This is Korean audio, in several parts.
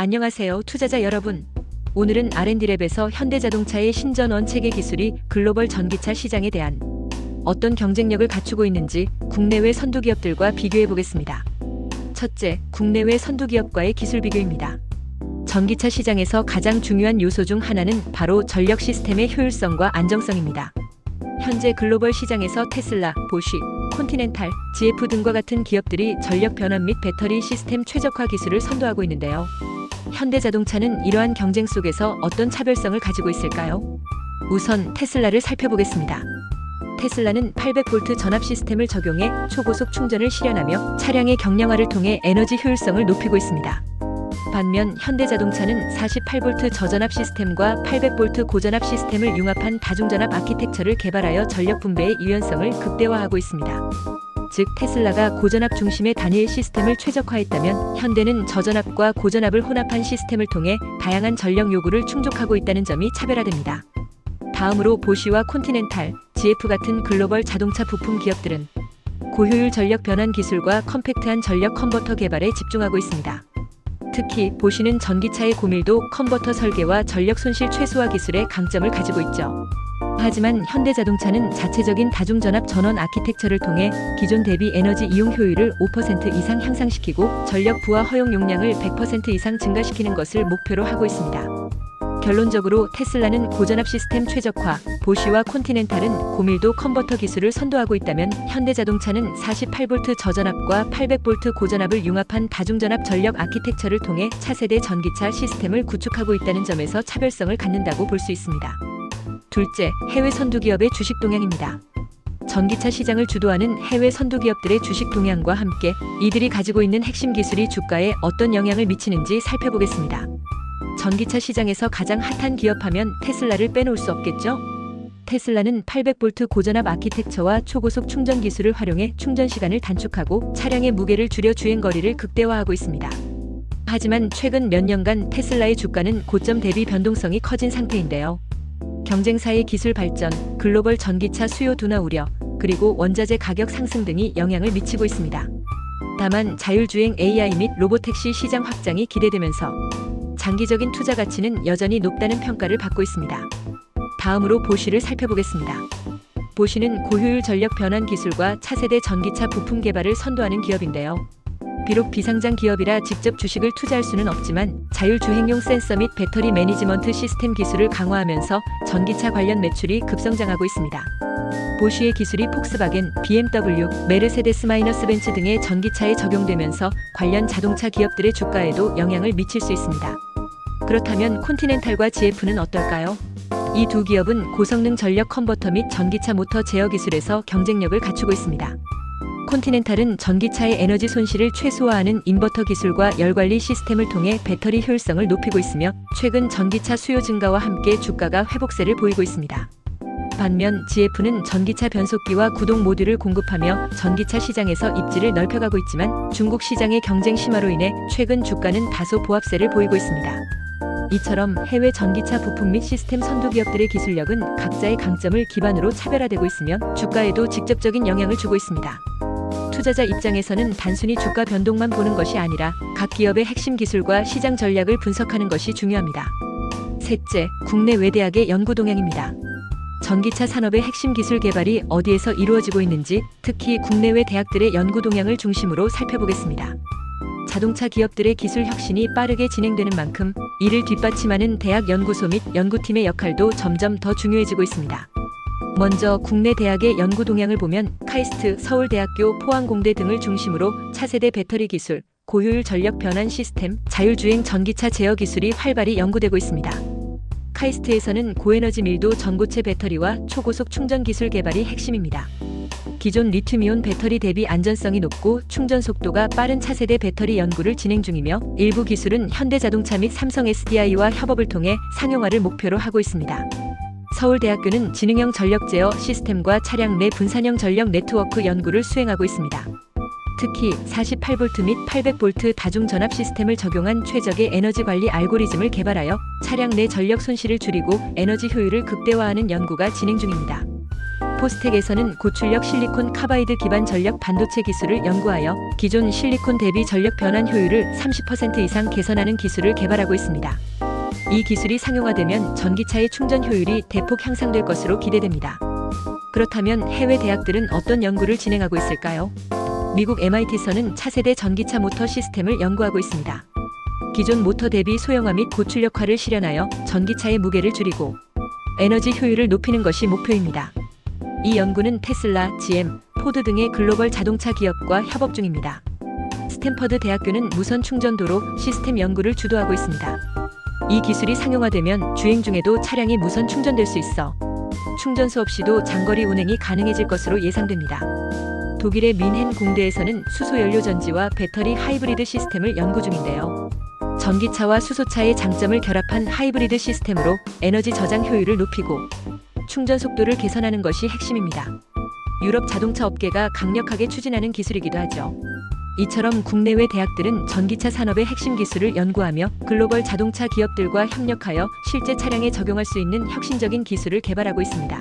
안녕하세요, 투자자 여러분. 오늘은 R&D랩에서 현대자동차의 신전원 체계 기술이 글로벌 전기차 시장에 대한 어떤 경쟁력을 갖추고 있는지 국내외 선두기업들과 비교해 보겠습니다. 첫째, 국내외 선두기업과의 기술 비교입니다. 전기차 시장에서 가장 중요한 요소 중 하나는 바로 전력 시스템의 효율성과 안정성입니다. 현재 글로벌 시장에서 테슬라, 보쉬, 콘티넨탈, GF 등과 같은 기업들이 전력 변환 및 배터리 시스템 최적화 기술을 선도하고 있는데요. 현대자동차는 이러한 경쟁 속에서 어떤 차별성을 가지고 있을까요? 우선 테슬라를 살펴보겠습니다. 테슬라는 800V 전압 시스템을 적용해 초고속 충전을 실현하며 차량의 경량화를 통해 에너지 효율성을 높이고 있습니다. 반면 현대자동차는 48V 저전압 시스템과 800V 고전압 시스템을 융합한 다중전압 아키텍처를 개발하여 전력 분배의 유연성을 극대화하고 있습니다. 즉, 테슬라가 고전압 중심의 단일 시스템을 최적화했다면 현대는 저전압과 고전압을 혼합한 시스템을 통해 다양한 전력 요구를 충족하고 있다는 점이 차별화됩니다. 다음으로 보쉬와 콘티넨탈, GF 같은 글로벌 자동차 부품 기업들은 고효율 전력 변환 기술과 컴팩트한 전력 컨버터 개발에 집중하고 있습니다. 특히 보쉬는 전기차의 고밀도 컨버터 설계와 전력 손실 최소화 기술에 강점을 가지고 있죠. 하지만 현대자동차는 자체적인 다중전압 전원 아키텍처를 통해 기존 대비 에너지 이용 효율을 5% 이상 향상시키고 전력 부하 허용 용량을 100% 이상 증가시키는 것을 목표로 하고 있습니다. 결론적으로 테슬라는 고전압 시스템 최적화, 보쉬와 콘티넨탈은 고밀도 컨버터 기술을 선도하고 있다면 현대자동차는 48V 저전압과 800V 고전압을 융합한 다중전압 전력 아키텍처를 통해 차세대 전기차 시스템을 구축하고 있다는 점에서 차별성을 갖는다고 볼 수 있습니다. 둘째, 해외 선두기업의 주식 동향입니다. 전기차 시장을 주도하는 해외 선두기업들의 주식 동향과 함께 이들이 가지고 있는 핵심 기술이 주가에 어떤 영향을 미치는지 살펴보겠습니다. 전기차 시장에서 가장 핫한 기업하면 테슬라를 빼놓을 수 없겠죠? 테슬라는 800V 고전압 아키텍처와 초고속 충전 기술을 활용해 충전 시간을 단축하고 차량의 무게를 줄여 주행거리를 극대화하고 있습니다. 하지만 최근 몇 년간 테슬라의 주가는 고점 대비 변동성이 커진 상태인데요. 경쟁사의 기술 발전, 글로벌 전기차 수요 둔화 우려, 그리고 원자재 가격 상승 등이 영향을 미치고 있습니다. 다만 자율주행 AI 및 로보택시 시장 확장이 기대되면서 장기적인 투자 가치는 여전히 높다는 평가를 받고 있습니다. 다음으로 보쉬를 살펴보겠습니다. 보쉬는 고효율 전력 변환 기술과 차세대 전기차 부품 개발을 선도하는 기업인데요. 비록 비상장 기업이라 직접 주식을 투자할 수는 없지만 자율주행용 센서 및 배터리 매니지먼트 시스템 기술을 강화하면서 전기차 관련 매출이 급성장하고 있습니다. 보쉬의 기술이 폭스바겐, BMW, 메르세데스-벤츠 등의 전기차에 적용되면서 관련 자동차 기업들의 주가에도 영향을 미칠 수 있습니다. 그렇다면 콘티넨탈과 GF는 어떨까요? 이 두 기업은 고성능 전력 컨버터 및 전기차 모터 제어 기술에서 경쟁력을 갖추고 있습니다. 콘티넨탈은 전기차의 에너지 손실을 최소화하는 인버터 기술과 열관리 시스템을 통해 배터리 효율성을 높이고 있으며 최근 전기차 수요 증가와 함께 주가가 회복세를 보이고 있습니다. 반면 GF는 전기차 변속기와 구동 모듈을 공급하며 전기차 시장에서 입지를 넓혀가고 있지만 중국 시장의 경쟁 심화로 인해 최근 주가는 다소 보합세를 보이고 있습니다. 이처럼 해외 전기차 부품 및 시스템 선두기업들의 기술력은 각자의 강점을 기반으로 차별화되고 있으며 주가에도 직접적인 영향을 주고 있습니다. 투자자 입장에서는 단순히 주가 변동만 보는 것이 아니라 각 기업의 핵심 기술과 시장 전략을 분석하는 것이 중요합니다. 셋째, 국내 외대학의 연구 동향입니다. 전기차 산업의 핵심 기술 개발이 어디에서 이루어지고 있는지 특히 국내외 대학들의 연구 동향을 중심으로 살펴보겠습니다. 자동차 기업들의 기술 혁신이 빠르게 진행되는 만큼 이를 뒷받침하는 대학 연구소 및 연구팀의 역할도 점점 더 중요해지고 있습니다. 먼저 국내 대학의 연구 동향을 보면 카이스트, 서울대학교, 포항공대 등을 중심으로 차세대 배터리 기술, 고효율 전력 변환 시스템, 자율주행 전기차 제어 기술이 활발히 연구되고 있습니다. 카이스트에서는 고에너지 밀도 전고체 배터리와 초고속 충전 기술 개발이 핵심입니다. 기존 리튬이온 배터리 대비 안전성이 높고 충전 속도가 빠른 차세대 배터리 연구를 진행 중이며 일부 기술은 현대자동차 및 삼성 SDI와 협업을 통해 상용화를 목표로 하고 있습니다. 서울대학교는 지능형 전력 제어 시스템과 차량 내 분산형 전력 네트워크 연구를 수행하고 있습니다. 특히 48V 및 800V 다중전압 시스템을 적용한 최적의 에너지 관리 알고리즘을 개발하여 차량 내 전력 손실을 줄이고 에너지 효율을 극대화하는 연구가 진행 중입니다. 포스텍에서는 고출력 실리콘 카바이드 기반 전력 반도체 기술을 연구하여 기존 실리콘 대비 전력 변환 효율을 30% 이상 개선하는 기술을 개발하고 있습니다. 이 기술이 상용화되면 전기차의 충전 효율이 대폭 향상될 것으로 기대됩니다. 그렇다면 해외 대학들은 어떤 연구를 진행하고 있을까요? 미국 MIT에서는 차세대 전기차 모터 시스템을 연구하고 있습니다. 기존 모터 대비 소형화 및 고출력화를 실현하여 전기차의 무게를 줄이고 에너지 효율을 높이는 것이 목표입니다. 이 연구는 테슬라, GM, 포드 등의 글로벌 자동차 기업과 협업 중입니다. 스탠퍼드 대학교는 무선 충전도로 시스템 연구를 주도하고 있습니다. 이 기술이 상용화되면 주행 중에도 차량이 무선 충전될 수 있어 충전소 없이도 장거리 운행이 가능해질 것으로 예상됩니다. 독일의 민헨 공대에서는 수소연료 전지와 배터리 하이브리드 시스템을 연구 중인데요. 전기차와 수소차의 장점을 결합한 하이브리드 시스템으로 에너지 저장 효율을 높이고 충전 속도를 개선하는 것이 핵심입니다. 유럽 자동차 업계가 강력하게 추진하는 기술이기도 하죠. 이처럼 국내외 대학들은 전기차 산업의 핵심 기술을 연구하며 글로벌 자동차 기업들과 협력하여 실제 차량에 적용할 수 있는 혁신적인 기술을 개발하고 있습니다.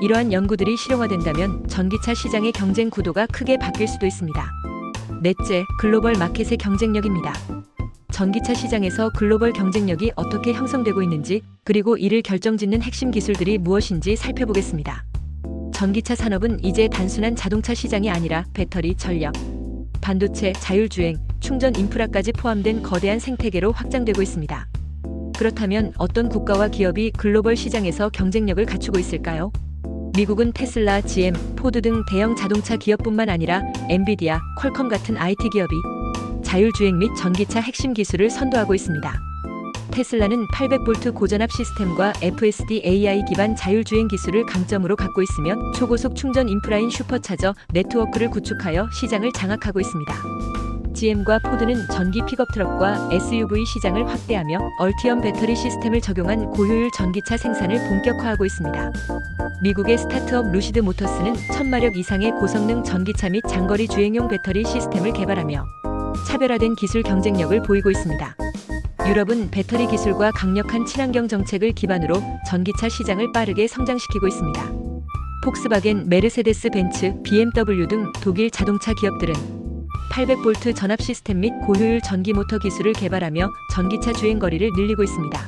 이러한 연구들이 실용화된다면 전기차 시장의 경쟁 구도가 크게 바뀔 수도 있습니다. 넷째, 글로벌 마켓의 경쟁력입니다. 전기차 시장에서 글로벌 경쟁력이 어떻게 형성되고 있는지, 그리고 이를 결정짓는 핵심 기술들이 무엇인지 살펴보겠습니다. 전기차 산업은 이제 단순한 자동차 시장이 아니라 배터리, 전력, 반도체, 자율주행, 충전 인프라까지 포함된 거대한 생태계로 확장되고 있습니다. 그렇다면 어떤 국가와 기업이 글로벌 시장에서 경쟁력을 갖추고 있을까요? 미국은 테슬라, GM, 포드 등 대형 자동차 기업뿐만 아니라 엔비디아, 퀄컴 같은 IT 기업이 자율주행 및 전기차 핵심 기술을 선도하고 있습니다. 테슬라는 800V 고전압 시스템과 FSD AI 기반 자율주행 기술을 강점으로 갖고 있으며 초고속 충전 인프라인 슈퍼차저 네트워크를 구축하여 시장을 장악하고 있습니다. GM과 포드는 전기 픽업 트럭과 SUV 시장을 확대하며 얼티엄 배터리 시스템을 적용한 고효율 전기차 생산을 본격화하고 있습니다. 미국의 스타트업 루시드 모터스는 1000마력 이상의 고성능 전기차 및 장거리 주행용 배터리 시스템을 개발하며 차별화된 기술 경쟁력을 보이고 있습니다. 유럽은 배터리 기술과 강력한 친환경 정책을 기반으로 전기차 시장을 빠르게 성장시키고 있습니다. 폭스바겐, 메르세데스 벤츠, BMW 등 독일 자동차 기업들은 800V 전압 시스템 및 고효율 전기 모터 기술을 개발하며 전기차 주행 거리를 늘리고 있습니다.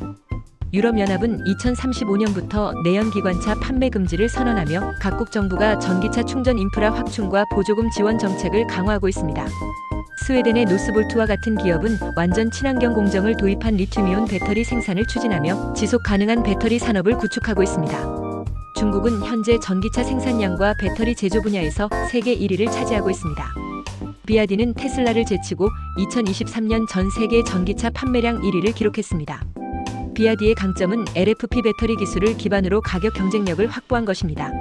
유럽연합은 2035년부터 내연기관차 판매 금지를 선언하며 각국 정부가 전기차 충전 인프라 확충과 보조금 지원 정책을 강화하고 있습니다. 스웨덴의 노스볼트와 같은 기업은 완전 친환경 공정을 도입한 리튬이온 배터리 생산을 추진하며 지속 가능한 배터리 산업을 구축하고 있습니다. 중국은 현재 전기차 생산량과 배터리 제조 분야에서 세계 1위를 차지하고 있습니다. 비아디는 테슬라를 제치고 2023년 전 세계 전기차 판매량 1위를 기록했습니다. 비아디의 강점은 LFP 배터리 기술을 기반으로 가격 경쟁력을 확보한 것입니다.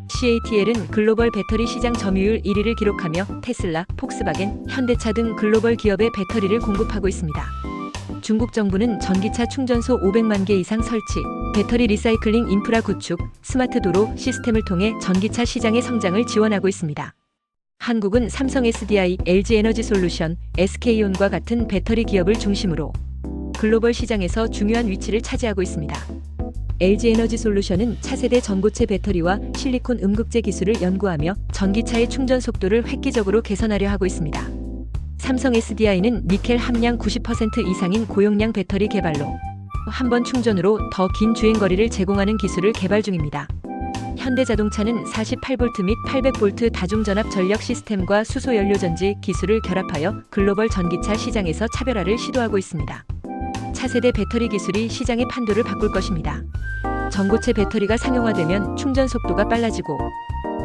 CATL은 글로벌 배터리 시장 점유율 1위를 기록하며 테슬라, 폭스바겐, 현대차 등 글로벌 기업의 배터리를 공급하고 있습니다. 중국 정부는 전기차 충전소 500만 개 이상 설치, 배터리 리사이클링 인프라 구축, 스마트 도로 시스템을 통해 전기차 시장의 성장을 지원하고 있습니다. 한국은 삼성 SDI, LG 에너지 솔루션, SK온과 같은 배터리 기업을 중심으로 글로벌 시장에서 중요한 위치를 차지하고 있습니다. LG 에너지 솔루션은 차세대 전고체 배터리와 실리콘 음극재 기술을 연구하며 전기차의 충전 속도를 획기적으로 개선하려 하고 있습니다. 삼성 SDI는 니켈 함량 90% 이상인 고용량 배터리 개발로 한 번 충전으로 더 긴 주행거리를 제공하는 기술을 개발 중입니다. 현대자동차는 48V 및 800V 다중전압 전력 시스템과 수소연료전지 기술을 결합하여 글로벌 전기차 시장에서 차별화를 시도하고 있습니다. 차세대 배터리 기술이 시장의 판도를 바꿀 것입니다. 전고체 배터리가 상용화되면 충전 속도가 빨라지고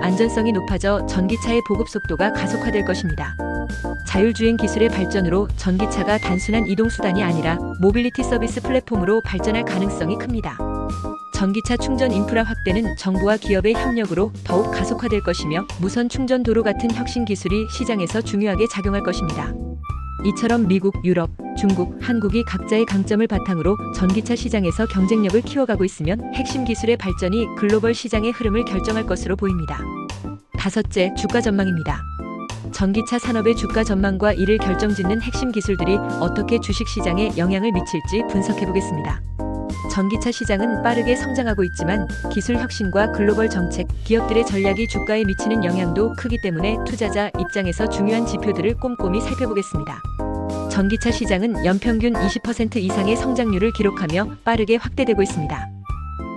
안전성이 높아져 전기차의 보급 속도가 가속화될 것입니다. 자율주행 기술의 발전으로 전기차가 단순한 이동수단이 아니라 모빌리티 서비스 플랫폼으로 발전할 가능성이 큽니다. 전기차 충전 인프라 확대는 정부와 기업의 협력으로 더욱 가속화될 것이며 무선 충전 도로 같은 혁신 기술이 시장에서 중요하게 작용할 것입니다. 이처럼 미국, 유럽, 중국, 한국이 각자의 강점을 바탕으로 전기차 시장에서 경쟁력을 키워가고 있으면 핵심 기술의 발전이 글로벌 시장의 흐름을 결정할 것으로 보입니다. 다섯째, 주가 전망입니다. 전기차 산업의 주가 전망과 이를 결정짓는 핵심 기술들이 어떻게 주식 시장에 영향을 미칠지 분석해보겠습니다. 전기차 시장은 빠르게 성장하고 있지만 기술 혁신과 글로벌 정책, 기업들의 전략이 주가에 미치는 영향도 크기 때문에 투자자 입장에서 중요한 지표들을 꼼꼼히 살펴보겠습니다. 전기차 시장은 연평균 20% 이상의 성장률을 기록하며 빠르게 확대되고 있습니다.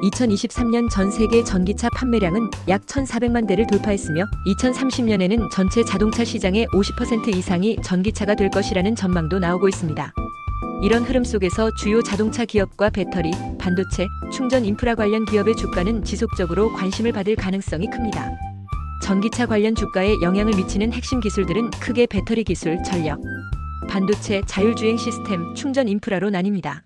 2023년 전 세계 전기차 판매량은 약 1,400만 대를 돌파했으며 2030년에는 전체 자동차 시장의 50% 이상이 전기차가 될 것이라는 전망도 나오고 있습니다. 이런 흐름 속에서 주요 자동차 기업과 배터리, 반도체, 충전 인프라 관련 기업의 주가는 지속적으로 관심을 받을 가능성이 큽니다. 전기차 관련 주가에 영향을 미치는 핵심 기술들은 크게 배터리 기술, 전력, 반도체, 자율주행 시스템, 충전 인프라로 나뉩니다.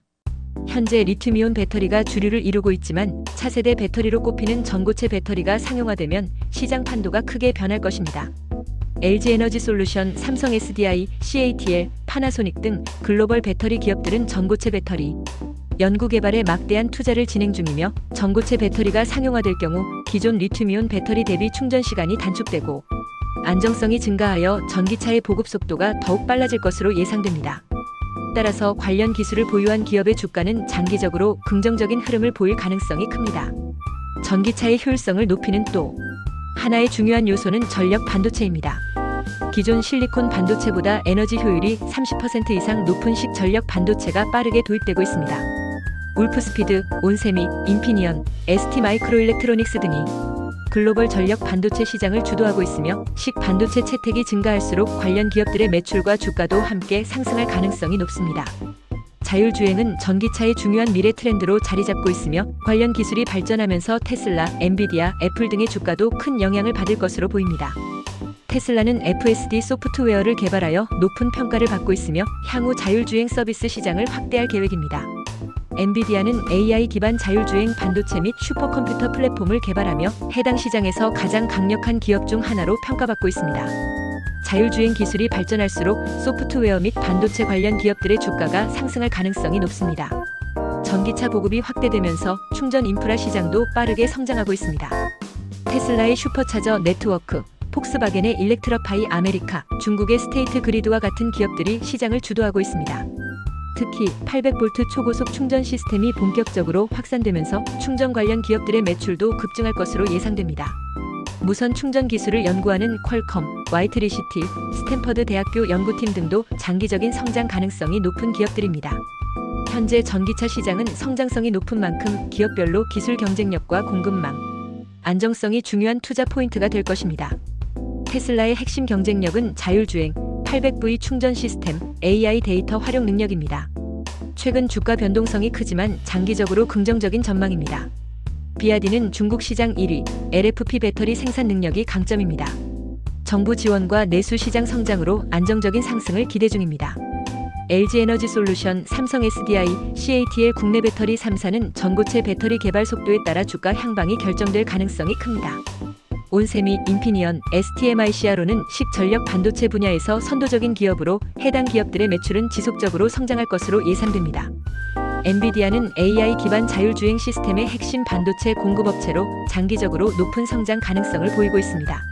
현재 리튬이온 배터리가 주류를 이루고 있지만 차세대 배터리로 꼽히는 전고체 배터리가 상용화되면 시장 판도가 크게 변할 것입니다. LG에너지솔루션, 삼성 SDI, CATL, 파나소닉 등 글로벌 배터리 기업들은 전고체 배터리 연구 개발에 막대한 투자를 진행 중이며 전고체 배터리가 상용화될 경우 기존 리튬이온 배터리 대비 충전 시간이 단축되고 안정성이 증가하여 전기차의 보급 속도가 더욱 빨라질 것으로 예상됩니다. 따라서 관련 기술을 보유한 기업의 주가는 장기적으로 긍정적인 흐름을 보일 가능성이 큽니다. 전기차의 효율성을 높이는 또 하나의 중요한 요소는 전력 반도체입니다. 기존 실리콘 반도체보다 에너지 효율이 30% 이상 높은 식전력 반도체가 빠르게 도입되고 있습니다. 울프스피드, 온세미, 인피니언, ST마이크로일렉트로닉스 등이 글로벌 전력 반도체 시장을 주도하고 있으며 식 반도체 채택이 증가할수록 관련 기업들의 매출과 주가도 함께 상승할 가능성이 높습니다. 자율주행은 전기차의 중요한 미래 트렌드로 자리 잡고 있으며 관련 기술이 발전하면서 테슬라, 엔비디아, 애플 등의 주가도 큰 영향을 받을 것으로 보입니다. 테슬라는 FSD 소프트웨어를 개발하여 높은 평가를 받고 있으며 향후 자율주행 서비스 시장을 확대할 계획입니다. 엔비디아는 AI 기반 자율주행 반도체 및 슈퍼컴퓨터 플랫폼을 개발하며 해당 시장에서 가장 강력한 기업 중 하나로 평가받고 있습니다. 자율주행 기술이 발전할수록 소프트웨어 및 반도체 관련 기업들의 주가가 상승할 가능성이 높습니다. 전기차 보급이 확대되면서 충전 인프라 시장도 빠르게 성장하고 있습니다. 테슬라의 슈퍼차저 네트워크, 폭스바겐의 일렉트러파이 아메리카, 중국의 스테이트 그리드와 같은 기업들이 시장을 주도하고 있습니다. 특히 800V 초고속 충전 시스템이 본격적으로 확산되면서 충전 관련 기업들의 매출도 급증할 것으로 예상됩니다. 무선 충전 기술을 연구하는 퀄컴, 와이트리시티, 스탠퍼드 대학교 연구팀 등도 장기적인 성장 가능성이 높은 기업들입니다. 현재 전기차 시장은 성장성이 높은 만큼 기업별로 기술 경쟁력과 공급망, 안정성이 중요한 투자 포인트가 될 것입니다. 테슬라의 핵심 경쟁력은 자율주행, 800V 충전 시스템, AI 데이터 활용 능력입니다. 최근 주가 변동성이 크지만 장기적으로 긍정적인 전망입니다. 비아디는 중국 시장 1위, LFP 배터리 생산 능력이 강점입니다. 정부 지원과 내수 시장 성장으로 안정적인 상승을 기대 중입니다. LG에너지솔루션, 삼성 SDI, CATL 국내 배터리 3사는 전고체 배터리 개발 속도에 따라 주가 향방이 결정될 가능성이 큽니다. 온세미, 인피니언, STMICRO는 식전력 반도체 분야에서 선도적인 기업으로 해당 기업들의 매출은 지속적으로 성장할 것으로 예상됩니다. 엔비디아는 AI 기반 자율주행 시스템의 핵심 반도체 공급업체로 장기적으로 높은 성장 가능성을 보이고 있습니다.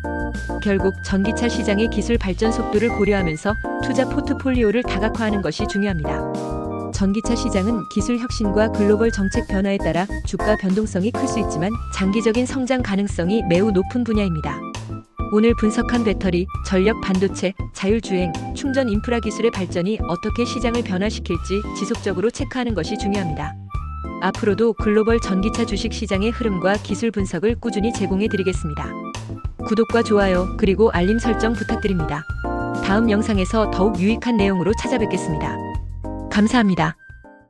결국 전기차 시장의 기술 발전 속도를 고려하면서 투자 포트폴리오를 다각화하는 것이 중요합니다. 전기차 시장은 기술 혁신과 글로벌 정책 변화에 따라 주가 변동성이 클 수 있지만 장기적인 성장 가능성이 매우 높은 분야입니다. 오늘 분석한 배터리, 전력 반도체, 자율주행, 충전 인프라 기술의 발전이 어떻게 시장을 변화시킬지 지속적으로 체크하는 것이 중요합니다. 앞으로도 글로벌 전기차 주식 시장의 흐름과 기술 분석을 꾸준히 제공해 드리겠습니다. 구독과 좋아요, 그리고 알림 설정 부탁드립니다. 다음 영상에서 더욱 유익한 내용으로 찾아뵙겠습니다. 감사합니다.